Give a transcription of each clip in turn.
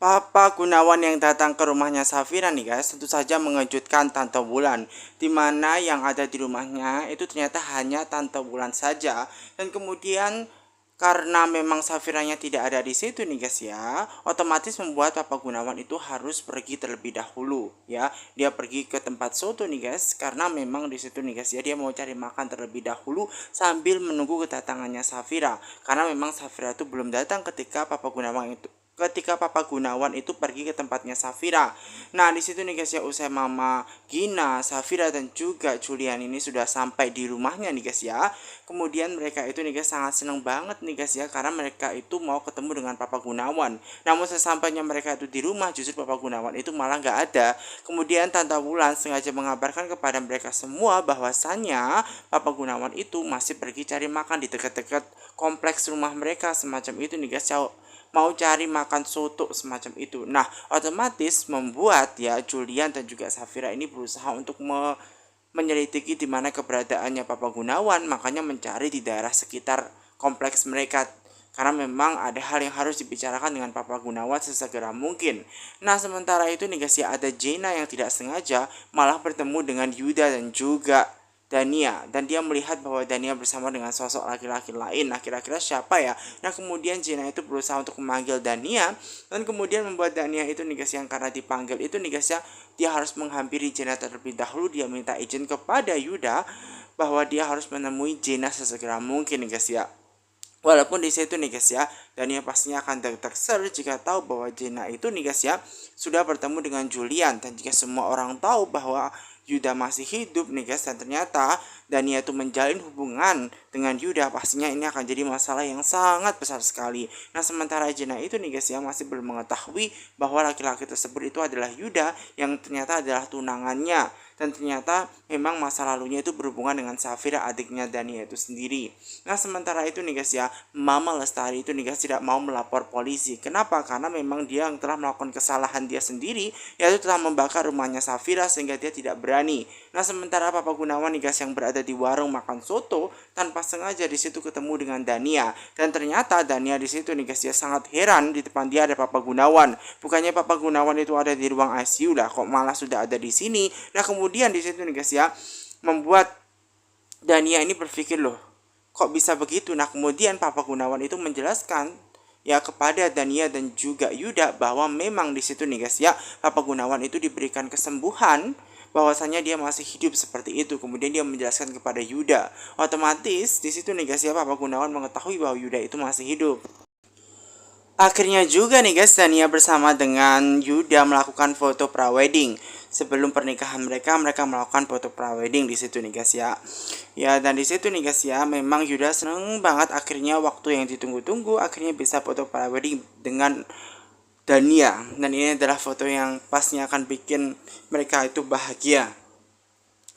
Papa Gunawan yang datang ke rumahnya Safira nih guys, tentu saja mengejutkan Tante Wulan. Dimana yang ada di rumahnya itu ternyata hanya Tante Wulan saja. Dan kemudian karena memang Safiranya tidak ada di situ nih guys ya, otomatis membuat Papa Gunawan itu harus pergi terlebih dahulu ya. Dia pergi ke tempat soto nih guys, karena memang di situ nih guys ya, dia mau cari makan terlebih dahulu sambil menunggu kedatangannya Safira. Karena memang Safira itu belum datang ketika Papa Gunawan itu pergi ke tempatnya Safira. Nah, di situ nih guys ya, usai Mama Gina, Safira dan juga Julian ini sudah sampai di rumahnya nih guys ya. Kemudian mereka itu nih guys sangat seneng banget nih guys ya, karena mereka itu mau ketemu dengan Papa Gunawan. Namun sesampainya mereka itu di rumah, justru Papa Gunawan itu malah nggak ada. Kemudian Tante Wulan sengaja mengabarkan kepada mereka semua bahwasannya Papa Gunawan itu masih pergi cari makan di dekat-dekat kompleks rumah mereka semacam itu nih guys ya, mau cari makan soto semacam itu. Nah, otomatis membuat ya Julian dan juga Safira ini berusaha untuk menyelidiki di mana keberadaannya Papa Gunawan, makanya mencari di daerah sekitar kompleks mereka. Karena memang ada hal yang harus dibicarakan dengan Papa Gunawan sesegera mungkin. Nah, sementara itu nih guys ya, ada Jaina yang tidak sengaja malah bertemu dengan Yuda dan juga Dania, dan dia melihat bahwa Dania bersama dengan sosok laki-laki lain. Nah, kira-kira siapa ya? Nah, kemudian Jaina itu berusaha untuk memanggil Dania, dan kemudian membuat Dania itu nih guys yang karena dipanggil itu nih guys ya, dia harus menghampiri Jaina terlebih dahulu. Dia minta izin kepada Yuda bahwa dia harus menemui Jaina sesegera mungkin nih guys ya. Walaupun di situ nih guys ya, Dania pastinya akan terser jika tahu bahwa Jaina itu nih guys ya sudah bertemu dengan Julian, dan jika semua orang tahu bahwa Yuda masih hidup nih guys, dan ternyata Dania itu menjalin hubungan dengan Yuda, pastinya ini akan jadi masalah yang sangat besar sekali. Nah, sementara Jaina itu nih guys ya masih belum mengetahui bahwa laki-laki tersebut itu adalah Yuda yang ternyata adalah tunangannya, dan ternyata memang masa lalunya itu berhubungan dengan Safira, adiknya Dania itu sendiri. Nah, sementara itu nih guys ya, Mama Lestari itu nih guys tidak mau melapor polisi. Kenapa? Karena memang dia yang telah melakukan kesalahan dia sendiri, yaitu telah membakar rumahnya Safira sehingga dia tidak berani. Nah, sementara Papa Gunawan nih guys yang berada di warung makan soto, tanpa sengaja di situ ketemu dengan Dania, dan ternyata Dania di situ nih guys ya sangat heran, di depan dia ada Papa Gunawan. Bukannya Papa Gunawan itu ada di ruang ICU lah, kok malah sudah ada di sini. Nah, kemudian di situ nih guys ya membuat Dania ini berpikir, loh, kok bisa begitu? Nah, kemudian Papa Gunawan itu menjelaskan ya kepada Dania dan juga Yuda bahwa memang di situ nih guys ya, Papa Gunawan itu diberikan kesembuhan, bahwasanya dia masih hidup seperti itu. Kemudian dia menjelaskan kepada Yuda. Otomatis di situ nih guys ya, Papa Gunawan mengetahui bahwa Yuda itu masih hidup. Akhirnya juga nih guys, Dania bersama dengan Yuda melakukan foto prawedding. Sebelum pernikahan mereka melakukan foto prawedding di situ nih guys ya. Ya, dan di situ nih guys ya, memang Yuda seneng banget akhirnya waktu yang ditunggu-tunggu akhirnya bisa foto prawedding dengan Dania. Dan ini adalah foto yang pastinya akan bikin mereka itu bahagia.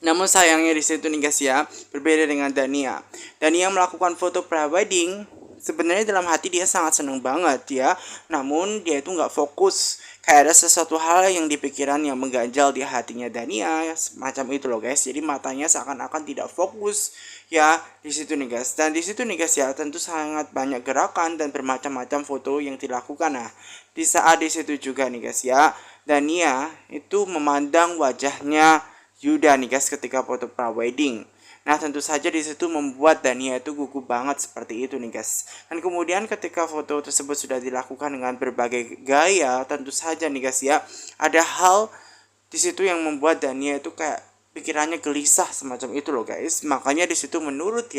Namun sayangnya di situ nih guys ya, berbeda dengan Dania. Dania melakukan foto prewedding, sebenarnya dalam hati dia sangat seneng banget ya. Namun dia itu nggak fokus, kayak ada sesuatu hal yang di pikiran yang mengganjal di hatinya Dania, semacam itu loh guys. Jadi matanya seakan-akan tidak fokus ya di situ nih guys. Dan di situ nih guys ya, tentu sangat banyak gerakan dan bermacam-macam foto yang dilakukan. Nah, di saat di situ juga nih guys ya, Dania itu memandang wajahnya Yuda nih guys ketika foto prawedding. Nah, tentu saja di situ membuat Dania itu gugup banget seperti itu nih guys. Dan kemudian ketika foto tersebut sudah dilakukan dengan berbagai gaya, tentu saja nih guys ya, ada hal di situ yang membuat Dania itu kayak pikirannya gelisah semacam itu loh guys. Makanya di situ menurut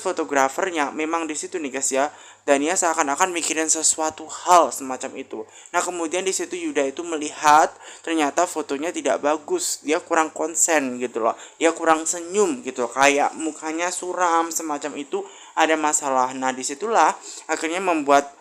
fotografernya memang di situ nih guys ya, Dania seakan-akan mikirin sesuatu hal semacam itu. Nah, kemudian di situ Yuda itu melihat ternyata fotonya tidak bagus, dia kurang konsen gitu loh, dia kurang senyum gitu loh, kayak mukanya suram semacam itu, ada masalah. Nah, disitulah akhirnya membuat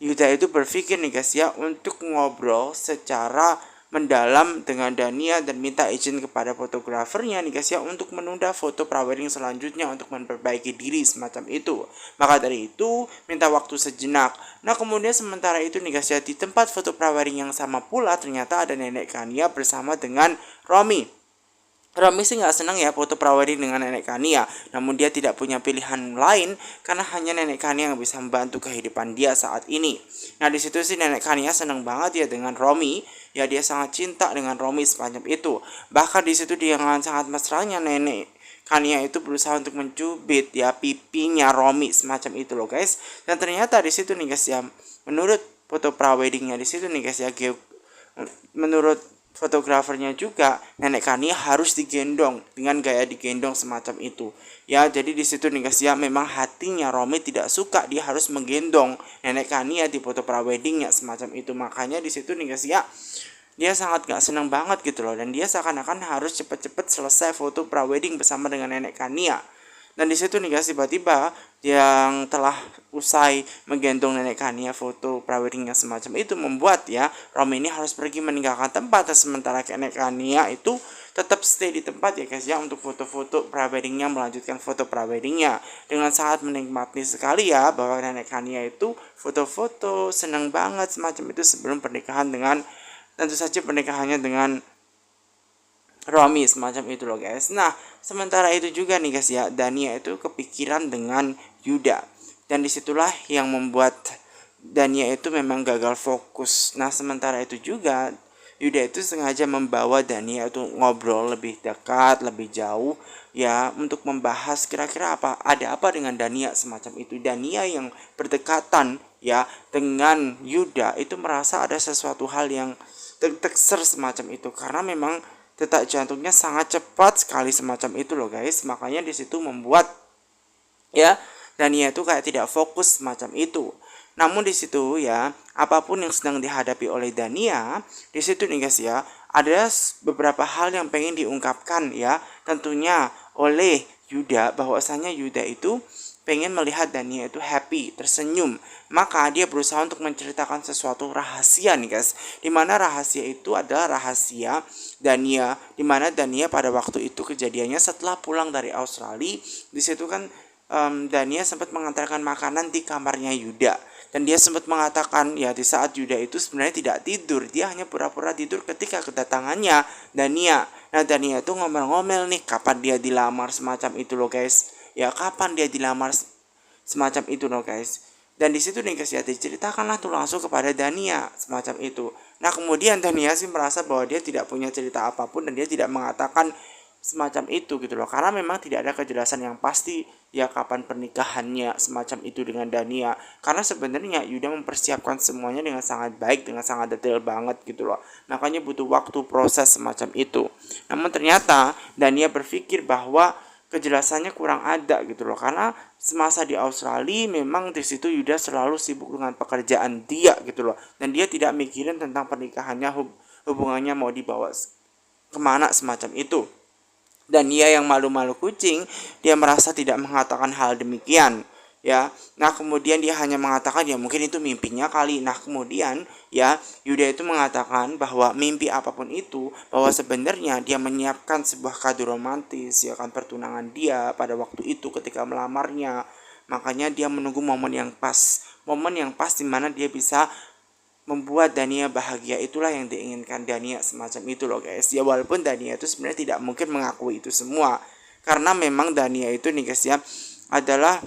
Yuda itu berpikir nih guys ya untuk ngobrol secara mendalam dengan Dania dan minta izin kepada fotografernya nih guys ya untuk menunda foto prawedding selanjutnya untuk memperbaiki diri semacam itu. Maka dari itu minta waktu sejenak. Nah, kemudian sementara itu nih guys ya, di tempat foto prawedding yang sama pula ternyata ada nenek Kania bersama dengan Romi. Romi sih nggak senang ya foto prawedding dengan nenek Kania, namun dia tidak punya pilihan lain karena hanya nenek Kania yang bisa membantu kehidupan dia saat ini. Nah di situ sih nenek Kania senang banget ya dengan Romi, ya dia sangat cinta dengan Romi semacam itu. Bahkan di situ dia dengan sangat mesranya nenek Kania itu berusaha untuk mencubit ya pipinya Romi semacam itu loh guys. Dan ternyata di situ nih guys ya, menurut foto praweddingnya di situ nih guys ya, menurut fotografernya juga nenek Kania harus digendong dengan gaya digendong semacam itu ya. Jadi di situ nih guys ya, memang hatinya Romi tidak suka dia harus menggendong nenek Kania di foto praweddingnya semacam itu. Makanya di situ nih guys ya, dia sangat gak senang banget gitu loh, dan dia seakan-akan harus cepet-cepet selesai foto prawedding bersama dengan nenek Kania. Dan di situ nih guys, tiba-tiba yang telah usai menggendong nenek Kania foto praweddingnya semacam itu membuat ya Romi ini harus pergi meninggalkan tempat, dan sementara nenek Kania itu tetap stay di tempat ya guys ya untuk foto-foto praweddingnya, melanjutkan foto praweddingnya dengan sangat menikmati sekali ya bahwa nenek Kania itu foto-foto senang banget semacam itu sebelum pernikahan dengan, tentu saja pernikahannya dengan Romi semacam itu loh guys. Nah sementara itu juga nih guys ya, Dania itu kepikiran dengan Yuda, dan disitulah yang membuat Dania itu memang gagal fokus. Nah sementara itu juga Yuda itu sengaja membawa Dania itu ngobrol lebih dekat, lebih jauh ya, untuk membahas kira-kira ada apa dengan Dania semacam itu. Dania yang berdekatan ya dengan Yuda itu merasa ada sesuatu hal yang tertekser semacam itu, karena memang detak jantungnya sangat cepat sekali semacam itu loh guys. Makanya di situ membuat ya Dania itu kayak tidak fokus semacam itu. Namun di situ ya, apapun yang sedang dihadapi oleh Dania, di situ nih guys ya, ada beberapa hal yang pengen diungkapkan ya, tentunya oleh Yuda, bahwasanya Yuda itu pengen melihat Dania itu happy, tersenyum. Maka dia berusaha untuk menceritakan sesuatu rahasia nih guys. Dimana rahasia itu adalah rahasia Dania, dimana Dania pada waktu itu kejadiannya setelah pulang dari Australia. Di situ kan Dania sempat mengantarkan makanan di kamarnya Yuda, dan dia sempat mengatakan ya di saat Yuda itu sebenarnya tidak tidur, dia hanya pura-pura tidur ketika kedatangannya Dania. Nah Dania itu ngomel-ngomel nih kapan dia dilamar semacam itu loh guys. Ya kapan dia dilamar semacam itu loh guys. Dan di situ nih guys ya, diceritakanlah tuh langsung kepada Dania semacam itu. Nah kemudian Dania sih merasa bahwa dia tidak punya cerita apapun dan dia tidak mengatakan semacam itu gitu loh, karena memang tidak ada kejelasan yang pasti ya kapan pernikahannya semacam itu dengan Dania, karena sebenarnya Yuda mempersiapkan semuanya dengan sangat baik, dengan sangat detail banget gitu loh, makanya butuh waktu proses semacam itu. Namun ternyata Dania berpikir bahwa kejelasannya kurang ada gitu loh, karena semasa di Australia memang di situ Yuda selalu sibuk dengan pekerjaan dia gitu loh, dan dia tidak mikirin tentang pernikahannya, hubungannya mau dibawa kemana semacam itu. Dan dia yang malu-malu kucing, dia merasa tidak mengatakan hal demikian ya. Nah kemudian dia hanya mengatakan ya mungkin itu mimpinya kali. Nah kemudian ya Yuda itu mengatakan bahwa mimpi apapun itu, bahwa sebenarnya dia menyiapkan sebuah kado romantis ya kan, pertunangan dia pada waktu itu ketika melamarnya. Makanya dia menunggu momen yang pas dimana dia bisa membuat Dania bahagia. Itulah yang diinginkan Dania semacam itu loh guys ya, walaupun Dania itu sebenarnya tidak mungkin mengakui itu semua, karena memang Dania itu nih guys ya adalah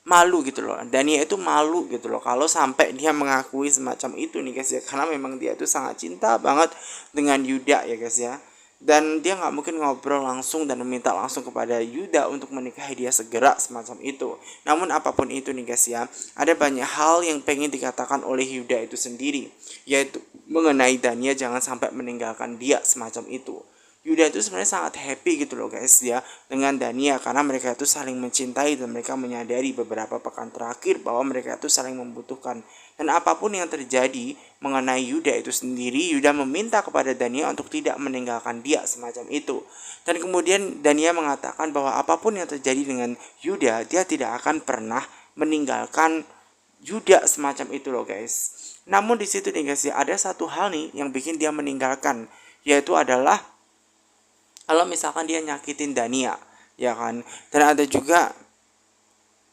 malu gitu loh. Dania itu malu gitu loh kalau sampai dia mengakui semacam itu nih guys ya, karena memang dia itu sangat cinta banget dengan Yuda ya guys ya, dan dia nggak mungkin ngobrol langsung dan meminta langsung kepada Yuda untuk menikahi dia segera semacam itu. Namun apapun itu nih guys ya, ada banyak hal yang pengen dikatakan oleh Yuda itu sendiri, yaitu mengenai Dania jangan sampai meninggalkan dia semacam itu. Yuda itu sebenarnya sangat happy gitu loh guys ya dengan Dania, karena mereka itu saling mencintai dan mereka menyadari beberapa pekan terakhir bahwa mereka itu saling membutuhkan. Dan apapun yang terjadi mengenai Yuda itu sendiri, Yuda meminta kepada Dania untuk tidak meninggalkan dia semacam itu. Dan kemudian Dania mengatakan bahwa apapun yang terjadi dengan Yuda, dia tidak akan pernah meninggalkan Yuda semacam itu loh guys. Namun di situ nih guys ya, ada satu hal nih yang bikin dia meninggalkan, yaitu adalah kalau misalkan dia nyakitin Dania ya kan. Dan ada juga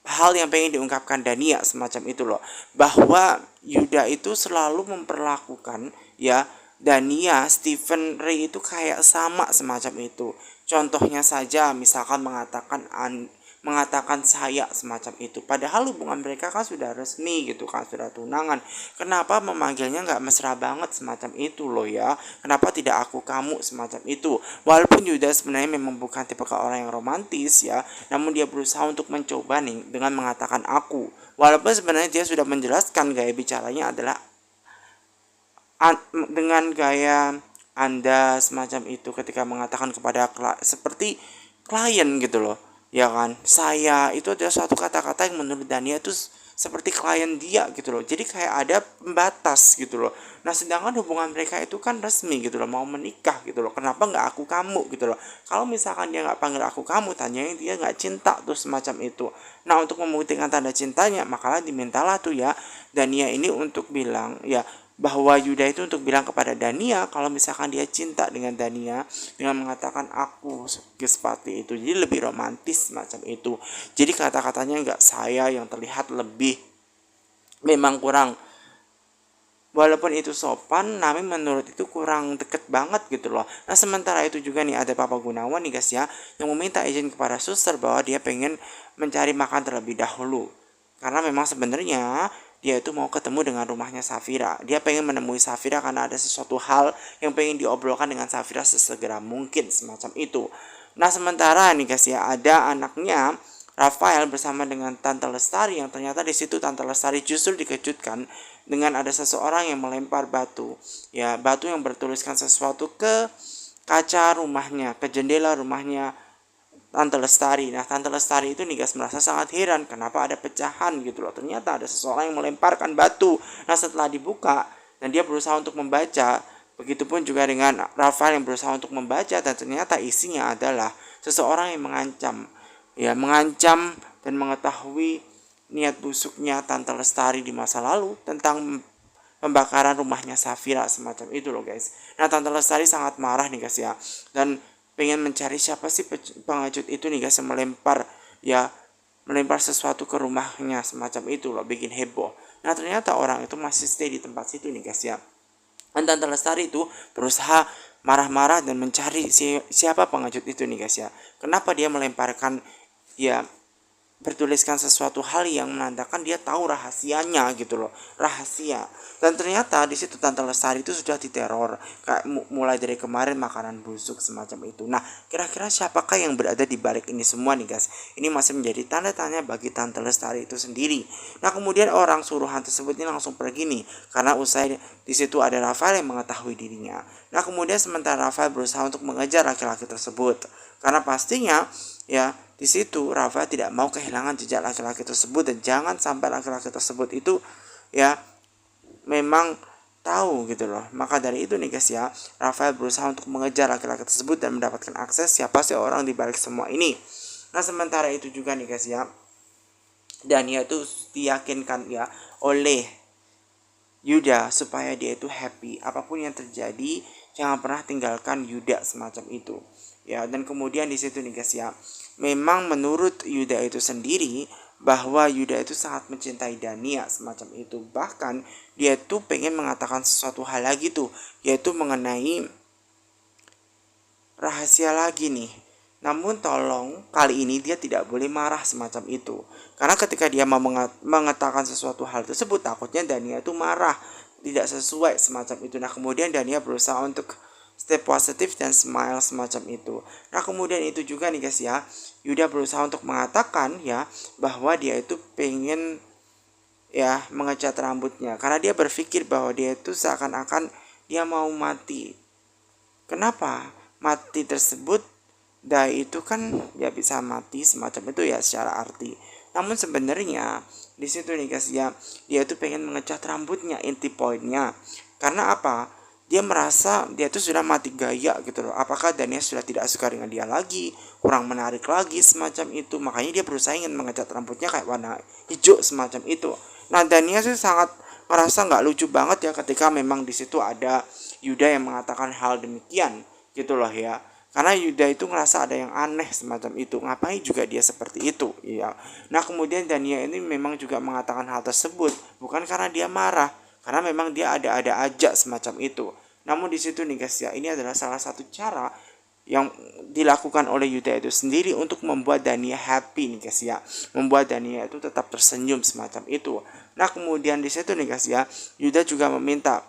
hal yang pengen diungkapkan Dania semacam itu loh, bahwa Yuda itu selalu memperlakukan ya Dania, Stephen Ray itu kayak sama semacam itu. Contohnya saja misalkan mengatakan saya semacam itu. Padahal hubungan mereka kan sudah resmi gitu kan, sudah tunangan. Kenapa memanggilnya nggak mesra banget semacam itu loh ya? Kenapa tidak aku kamu semacam itu? Walaupun Yuda sebenarnya memang bukan tipe orang yang romantis ya, namun dia berusaha untuk mencoba nih dengan mengatakan aku. Walaupun sebenarnya dia sudah menjelaskan gaya bicaranya adalah dengan gaya Anda semacam itu ketika mengatakan kepada seperti klien gitu loh. Ya kan? Saya itu adalah suatu kata-kata yang menurut Dania itu seperti klien dia gitu loh. Jadi kayak ada pembatas gitu loh. Nah sedangkan hubungan mereka itu kan resmi gitu loh, mau menikah gitu loh. Kenapa nggak aku kamu gitu loh? Kalau misalkan dia nggak panggil aku kamu, tanyain dia nggak cinta tuh semacam itu. Nah untuk membuktikan tanda cintanya, makalah dimintalah tuh ya Dania ini untuk bilang ya bahwa Yuda itu untuk bilang kepada Dania kalau misalkan dia cinta dengan Dania dengan mengatakan aku seperti itu. Jadi lebih romantis macam itu. Jadi kata-katanya nggak saya yang terlihat lebih memang kurang, walaupun itu sopan, namun menurut itu kurang deket banget gitu loh. Nah sementara itu juga nih ada Papa Gunawan nih guys ya, yang meminta izin kepada suster bahwa dia pengen mencari makan terlebih dahulu. Karena memang sebenarnya dia itu mau ketemu dengan rumahnya Safira. Dia pengen menemui Safira karena ada sesuatu hal yang pengen diobrolkan dengan Safira sesegera mungkin semacam itu. Nah sementara nih guys ya, ada anaknya Rafael bersama dengan Tante Lestari, yang ternyata di situ Tante Lestari justru dikejutkan dengan ada seseorang yang melempar batu. Ya, batu yang bertuliskan sesuatu ke kaca rumahnya, ke jendela rumahnya Tante Lestari. Nah, Tante Lestari itu nih guys merasa sangat heran kenapa ada pecahan gitu loh. Ternyata ada seseorang yang melemparkan batu. Nah, setelah dibuka dan dia berusaha untuk membaca, begitupun juga dengan Rafael yang berusaha untuk membaca, dan ternyata isinya adalah seseorang yang mengancam dan mengetahui niat busuknya Tante Lestari di masa lalu tentang pembakaran rumahnya Safira semacam itu loh guys. Nah Tante Lestari sangat marah nih guys ya, dan pengen mencari siapa sih pengecut itu nih guys yang melempar sesuatu ke rumahnya semacam itu loh, bikin heboh. Nah ternyata orang itu masih stay di tempat situ nih guys ya. Dan Tante Lestari itu berusaha marah-marah dan mencari siapa pengecut itu nih guys ya. Kenapa dia melemparkan ya bertuliskan sesuatu hal yang menandakan dia tahu rahasianya gitu loh, rahasia. Dan ternyata di situ Tante Lestari itu sudah diteror kayak mulai dari kemarin makanan busuk semacam itu. Nah kira-kira siapakah yang berada di balik ini semua nih guys? Ini masih menjadi tanda tanya bagi Tante Lestari itu sendiri. Nah kemudian orang suruhan tersebut ini langsung pergi nih, karena usai di situ ada Rafael yang mengetahui dirinya. Nah kemudian sementara Rafael berusaha untuk mengejar laki-laki tersebut, karena pastinya ya di situ Rafael tidak mau kehilangan jejak laki-laki tersebut, dan jangan sampai laki-laki tersebut itu ya memang tahu gitu loh. Maka dari itu nih guys ya, Rafael berusaha untuk mengejar laki-laki tersebut dan mendapatkan akses siapa sih orang di balik semua ini. Nah sementara itu juga nih guys ya, Dania itu diyakinkan ya oleh Yuda supaya dia itu happy, apapun yang terjadi jangan pernah tinggalkan Yuda semacam itu ya. Dan kemudian di situ nih guys ya, memang menurut Yuda itu sendiri bahwa Yuda itu sangat mencintai Dania semacam itu. Bahkan dia tuh pengen mengatakan sesuatu hal lagi tuh, yaitu mengenai rahasia lagi nih. Namun tolong kali ini dia tidak boleh marah semacam itu, karena ketika dia mau mengatakan sesuatu hal tersebut takutnya Dania itu marah, tidak sesuai semacam itu. Nah kemudian Dania berusaha untuk stay positif dan smile semacam itu. Nah kemudian itu juga nih guys ya, Yuda berusaha untuk mengatakan ya bahwa dia itu pengen ya mengecat rambutnya, karena dia berpikir bahwa dia itu seakan-akan dia mau mati. Kenapa? Mati tersebut dai itu kan ya bisa mati semacam itu ya secara arti. Namun sebenarnya di situ nih guys ya, dia itu pengen mengecat rambutnya, inti poinnya. Karena apa? Dia merasa dia tuh sudah mati gaya gitu loh. Apakah Dania sudah tidak suka dengan dia lagi, kurang menarik lagi semacam itu. Makanya dia berusaha ingin mengecat rambutnya kayak warna hijau semacam itu. Nah Dania sih sangat merasa nggak lucu banget ya ketika memang di situ ada Yuda yang mengatakan hal demikian gitu loh ya. Karena Yuda itu ngerasa ada yang aneh semacam itu. Ngapain juga dia seperti itu ya. Nah kemudian Dania ini memang juga mengatakan hal tersebut bukan karena dia marah, karena memang dia ada-ada aja semacam itu. Namun di situ nih guys ya, ini adalah salah satu cara yang dilakukan oleh Yuda itu sendiri untuk membuat Dania happy nih guys ya, membuat Dania itu tetap tersenyum semacam itu. Nah kemudian di situ nih guys ya, Yuda juga meminta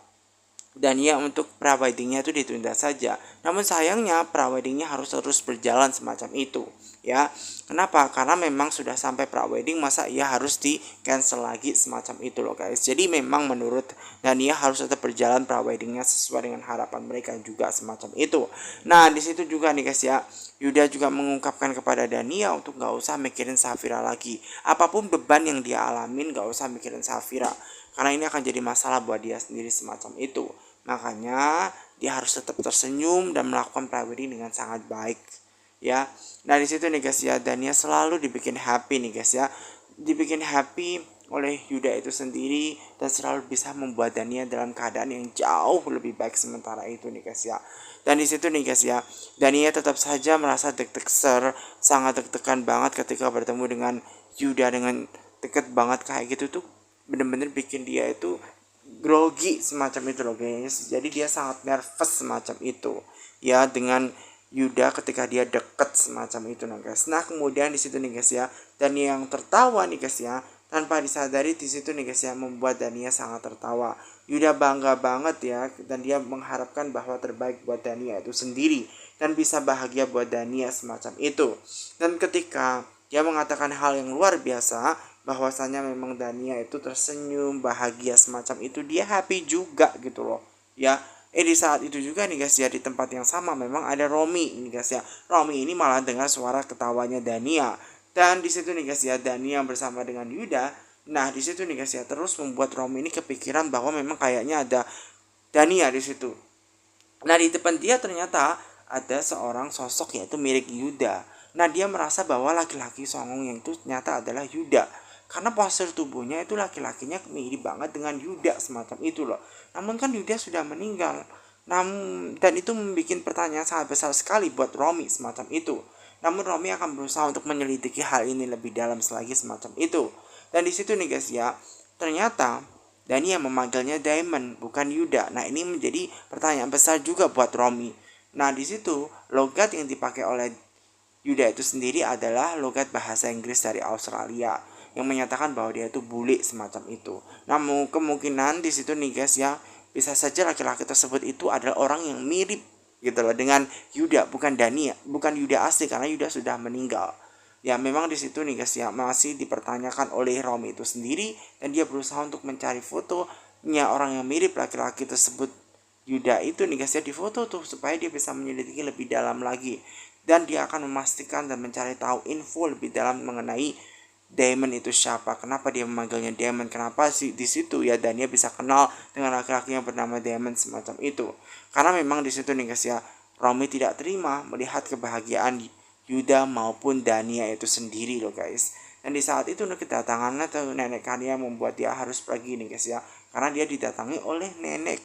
Dania untuk praweddingnya itu ditunda saja. Namun sayangnya praweddingnya harus terus berjalan semacam itu ya. Kenapa? Karena memang sudah sampai prawedding, masa ia harus di cancel lagi semacam itu loh guys. Jadi memang menurut Dania harus tetap berjalan praweddingnya sesuai dengan harapan mereka juga semacam itu. Nah di situ juga nih guys ya, Yuda juga mengungkapkan kepada Dania untuk gak usah mikirin Safira lagi. Apapun beban yang dia alamin, gak usah mikirin Safira, karena ini akan jadi masalah buat dia sendiri semacam itu. Makanya dia harus tetap tersenyum dan melakukan prawedding dengan sangat baik ya. Nah di situ nih guys ya, Dania selalu dibikin happy nih guys ya, dibikin happy oleh Yuda itu sendiri, dan selalu bisa membuat Dania dalam keadaan yang jauh lebih baik sementara itu nih guys ya. Dan di situ nih guys ya, Dania tetap saja merasa deg-degan, sangat deg-degan banget ketika bertemu dengan Yuda dengan deket banget kayak gitu tuh, bener-bener bikin dia itu grogi semacam itu loh guys. Jadi dia sangat nervous semacam itu ya dengan Yuda ketika dia deket semacam itu nah guys. Nah kemudian di situ nih guys ya, Dania yang tertawa nih guys ya, tanpa disadari di situ nih guys ya, membuat Dania sangat tertawa. Yuda bangga banget ya, dan dia mengharapkan bahwa terbaik buat Dania itu sendiri dan bisa bahagia buat Dania semacam itu. Dan ketika dia mengatakan hal yang luar biasa, bahwasanya memang Dania itu tersenyum bahagia semacam itu, dia happy juga gitu loh ya. Di saat itu juga nih guys ya, di tempat yang sama memang ada Romi nih guys ya. Romi ini malah dengar suara ketawanya Dania, dan di situ nih guys ya, Dania bersama dengan Yuda. Nah di situ nih guys ya, terus membuat Romi ini kepikiran bahwa memang kayaknya ada Dania di situ. Nah di depan dia ternyata ada seorang sosok yaitu mirip Yuda. Nah dia merasa bahwa laki-laki songong yang itu ternyata adalah Yuda, karena postur tubuhnya itu laki-lakinya mirip banget dengan Yuda semacam itu loh. Namun kan Yuda sudah meninggal. Dan itu membuat pertanyaan sangat besar sekali buat Romi semacam itu. Namun Romi akan berusaha untuk menyelidiki hal ini lebih dalam lagi semacam itu. Dan di situ nih guys ya, ternyata Dani yang memanggilnya Diamond bukan Yuda. Nah ini menjadi pertanyaan besar juga buat Romi. Nah di situ logat yang dipakai oleh Yuda itu sendiri adalah logat bahasa Inggris dari Australia yang menyatakan bahwa dia itu bule semacam itu. Namun kemungkinan di situ nih guys ya, bisa saja laki-laki tersebut itu adalah orang yang mirip gitu loh dengan Yuda, bukan Dania, bukan Yuda asli karena Yuda sudah meninggal. Ya memang di situ nih guys ya, masih dipertanyakan oleh Romi itu sendiri, dan dia berusaha untuk mencari fotonya orang yang mirip laki-laki tersebut Yuda itu nih guys ya, di foto tuh supaya dia bisa menyelidiki lebih dalam lagi, dan dia akan memastikan dan mencari tahu info lebih dalam mengenai Damon itu siapa, kenapa dia memanggilnya Damon, kenapa sih di situ ya Dania bisa kenal dengan laki-laki yang bernama Damon semacam itu. Karena memang di situ nih guys ya, Romi tidak terima melihat kebahagiaan Yuda maupun Dania itu sendiri loh guys. Dan di saat itu kedatangannya tuh nenek Kania membuat dia harus pergi nih guys ya, karena dia didatangi oleh nenek